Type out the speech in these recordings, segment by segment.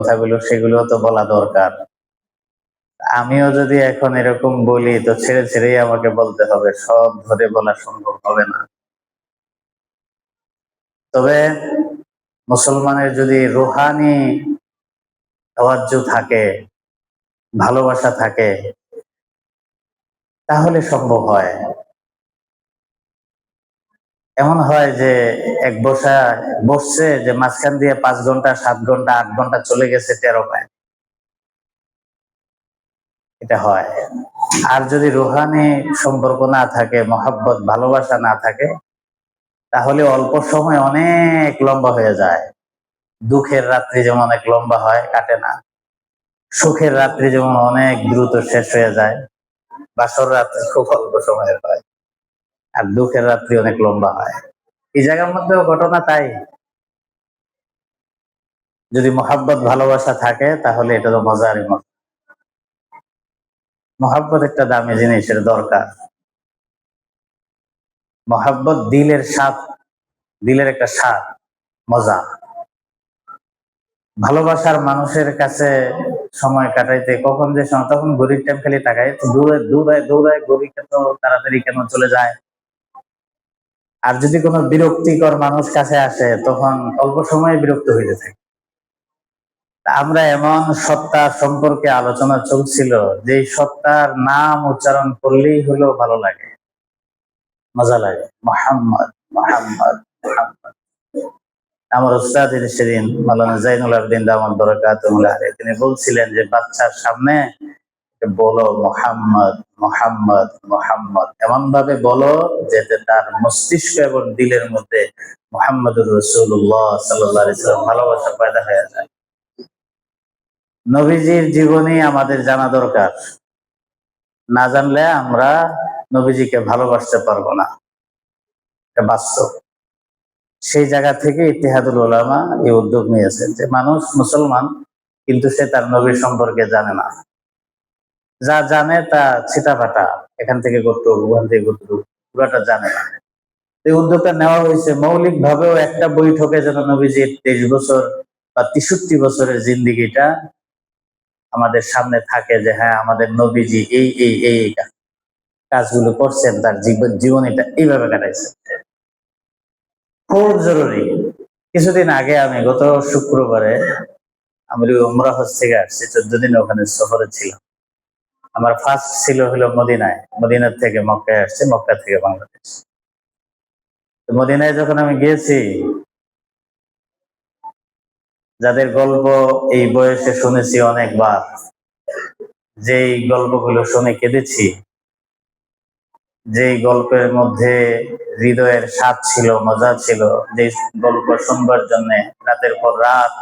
কথাগুলো সেগুলো তো বলা দরকার। আমিও যদি এখন এরকম বলি তো ছেড়ে ছেড়েই আমাকে বলতে হবে, সব ধরে বলা সম্ভব হবে না। তবে মুসলমানের যদি রুহানি তাওয়াজ্জু থাকে, ভালোবাসা থাকে, তাহলে সম্ভব হয়। এমন হয় যে এক বসছে যে মাঝখান দিয়ে 5 ঘন্টা 7 ঘন্টা 8 ঘন্টা চলে গেছে টেরও পায়। এটা হয়। আর যদি রুহানি সম্পর্ক না থাকে, মহাব্বত ভালোবাসা না থাকে, তাহলে অল্প সময় অনেক লম্বা হয়ে যায়। দুঃখের রাত্রি যেমন অনেক লম্বা হয়, কাটে না। সুখের রাত্রি যেমন অনেক দ্রুত শেষ হয়ে যায়, বাসর রাত্রি খুব অল্প সময়ের হয়, আর দুঃখের রাত্রি অনেক লম্বা হয়। এই জায়গার মধ্যেও ঘটনা তাই। যদি মহাব্বত ভালোবাসা থাকে তাহলে এটা তো মজারই মজা। মহাব্বত একটা দামি জিনিস, এর দরকার। মহাব্বত দিলের স্বাদ, দিলের একটা স্বাদ, মজা। ভালোবাসার মানুষের কাছে সময় কাটাইতে কখন যে সময়, তখন ঘড়ির টাইম খালি তাকায়, দৌড়ায় দৌড়ায় দৌড়ায়, ঘড়িটা তো তাড়াতাড়ি কেন চলে যায়। আর যদি কোনো বিরক্তিকর মানুষ কাছে আসে তখন অল্প সময়ে বিরক্ত হইতে থাকে। আমরা এমন সত্তা সম্পর্কে আলোচনা চলছিল যে সত্তার নাম উচ্চারণ করলেই হলো ভালো লাগে, মজা লাগে। মোহাম্মদ, মোহাম্মদ, মোহাম্মদ। আমার উস্তাদ সেদিন মাওলানা জাইনুল আবেদিন দামাত বরকাতুহুল আলাইহি, তিনি বলছিলেন যে বাচ্চার সামনে বলো মোহাম্মদ, মোহাম্মদ, মোহাম্মদ, এমন ভাবে বলো যাতে তার মস্তিষ্ক এবং দিলের মধ্যে মুহাম্মদুর রাসূলুল্লাহ সাল্লাল্লাহু আলাইহি ওয়াসাল্লাম ভালোবাসা পয়দা হয়ে যায়। নবীজির জীবনী আমাদের জানা দরকার। না জানলে আমরা নবীজিকে ভালোবাসতে পারবো না, এটা বাস্তব। সেই জায়গা থেকে ইত্তেহাদুল উলামা এই উদ্যোগ নিয়েছেন যে মানুষ মুসলমান, কিন্তু সে তার নবীর সম্পর্কে জানে না। যা জানে তা ছিটাফাটা, এখান থেকে কতটুকু, ওখান থেকে কতটুকু, পুরাটা জানে না। এই উদ্যোগটা নেওয়া হয়েছে মৌলিক ভাবেও একটা বৈঠকে যেন নবীজির 23 বছর বা 63 বছরের জিন্দিগিটা আমাদের সামনে থাকে, যে হ্যাঁ আমাদের নবীজি এই এই এই কাজগুলো করছেন, তার জীবনীটা এইভাবে কাটাইছে। খুব জরুরি। কিছুদিন আগে আমি গত শুক্রবারে আমি উমরা হজ থেকে আসছি, 14 দিন ওখানে সফরে ছিলাম। আমার ফার্স্ট ছিল হলো মদিনায়, মদিনার থেকে মক্কায় আসছে, মক্কা থেকে বাংলাদেশ। তো মদিনায় যখন আমি গিয়েছি, যাদের গল্প এই বয়সে শুনেছি অনেকবার, যেই গল্পগুলো শুনে কেঁদেছি, যেই গল্পের মধ্যে হৃদয়ের স্বাদ ছিল, মজা ছিল, যে গল্প শুনবার জন্য রাতের পর রাত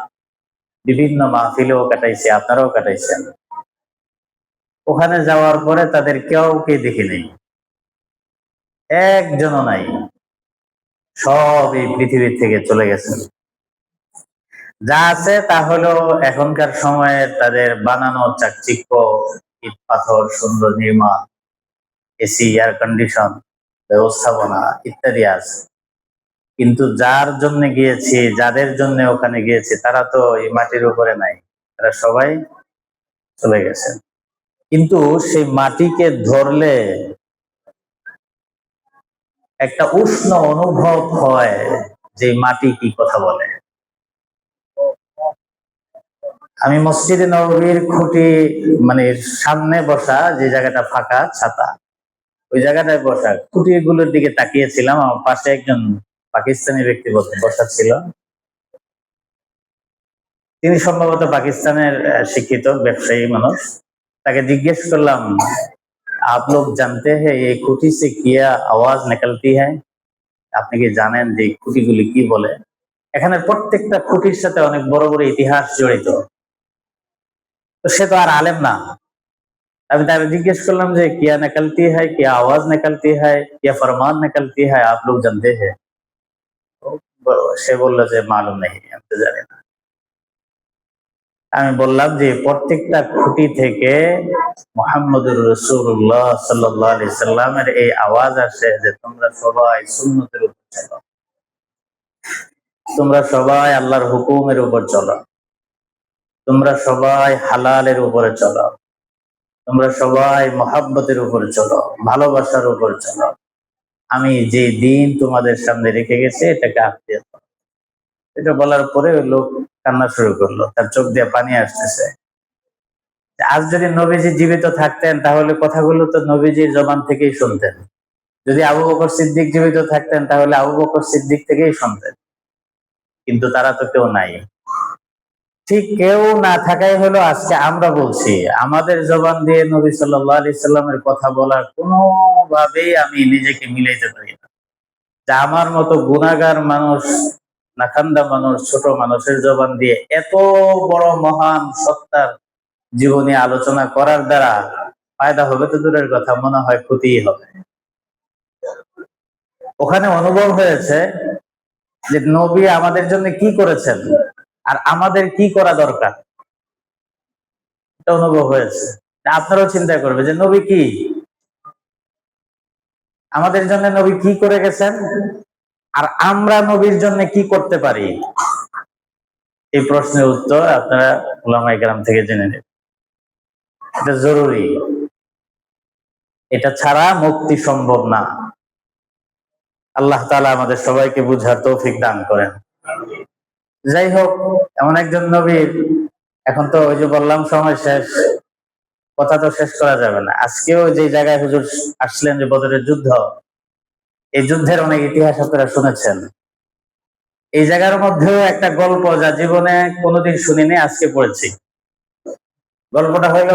বিভিন্ন মাহফিলেও কাটাইছি, আপনারাও কাটাইছেন। ওখানে যাওয়ার পরে তাদের কাউকে দেখি নেই, একজনও নাই, সব এই পৃথিবী থেকে চলে গেছেন। যা আছে তা হলো এখনকার সময়ে তাদের বানানো চাকচিক্য, ইট পাথর, সুন্দর নির্মাণ, এসি, এয়ার কন্ডিশন, ব্যবস্থাপনা ইত্যাদি আছে। কিন্তু যার জন্য গিয়েছি, যাদের জন্য ওখানে গিয়েছি, তারা তো এই মাটির উপরে নাই, তারা সবাই চলে গেছে। কিন্তু সেই মাটিকে ধরলে একটা উষ্ণ অনুভব হয়, যে মাটি কি কথা বলে। আমি মসজিদে নববীর খুঁটি মানে সামনে বসা, যে জায়গাটা ফাঁকা ছাতা, ওই জায়গাটায় বসা, খুঁটিগুলোর দিকে তাকিয়েছিলাম। আমার পাশে একজন পাকিস্তানি ব্যক্তি বসা ছিল। তিনি সম্ভবত পাকিস্তানের শিক্ষিত ব্যবসায়ী মানুষ। তাকে জিজ্ঞেস করলাম, आप लोग जानते हैं ये খুঁটি से क्या आवाज निकलती है? আপনি কি জানেন যে খুঁটিগুলি কি বলে? এখানে প্রত্যেকটা খুঁটির সাথে অনেক বড় বড় ইতিহাস জড়িত। তো সে তো আর আলেম না। আমি তাকে জিজ্ঞেস করলাম যে क्या निकलती है, क्या आवाज निकलती है, क्या फरमान निकलती है, आप लोग जानते हैं? সে বলল যে মালুম নেই, আমি তো জানি না। আমি বললাম যে প্রত্যেকটা খুঁটি থেকে মুহাম্মদুর রাসূলুল্লাহ সাল্লাল্লাহু আলাইহি সাল্লামের এই আওয়াজ আসে যে তোমরা সবাই সুন্নতের উপর চলো, তোমরা সবাই আল্লাহর হুকুমের উপর চলো। তোমরা সবাই হালালের উপরে চলো, তোমরা সবাই মহাব্বতের উপরে চলো, ভালোবাসার উপরে চলো। আমি যে দিন তোমাদের সামনে রেখে গেছি এটাকে আত্মীয়। এটা বলার পরে ওই লোক কান্না শুরু করলো, তার চোখ দিয়ে পানি আসতেছে। আজ যদি নবীজি জীবিত থাকতেন তাহলে কথাগুলো তো নবীজির জবান থেকেই শুনতেন। যদি আবু বকর সিদ্দিক জীবিত থাকতেন তাহলে আবু বকর সিদ্দিক থেকেই শুনতেন। কিন্তু তারা তো কেউ নাই। ঠিক কেউ না থাকাই হলো আজকে আমরা বলছি। আমাদের জবান দিয়ে নবী সাল্লাল্লাহু আলাইহি সাল্লামের কথা বলার কোনোভাবেই আমি নিজেকে মিলাইতে পারি না। যে আমার মতো গুনাহগার মানুষ, নাখান্দা মানুষ, ছোট মানুষের জবান দিয়ে এত বড় মহান সত্তার জীবনী আলোচনা করার দ্বারা ফায়দা হবে তো দূরের কথা, মনে হয় ক্ষতিই হবে। ওখানে অনুভব হয়েছে যে নবী আমাদের জন্য কি করেছেন আর আমাদের কি করা দরকার, এটা অনুভব হয়েছে। আপনারাও চিন্তা করবে যে নবী কি, আমাদের জন্য নবী কি করে গেছেন আর আমরা নবীর জন্য কি করতে পারি। এই প্রশ্নের উত্তর আপনারা উলামায়ে কেরাম থেকে জেনে নেবেন। এটা জরুরি, এটা ছাড়া মুক্তি সম্ভব না। আল্লাহ তাআলা আমাদের সবাইকে বুঝার তৌফিক দান করেন। যাই হোক, এমন একজন নবীর, এখন তো ওই যে বললাম সময় শেষ, কথা তো শেষ করা যাবে না। আজকেও যে জায়গায় হুজুর আসলেন, যে বদরের যুদ্ধ, এই যুদ্ধের অনেক ইতিহাস আপনারা শুনেছেন। এই জায়গার মধ্যেও একটা গল্প যা জীবনে কোনোদিন শুনিনি, আজকে পড়েছি। গল্পটা হইল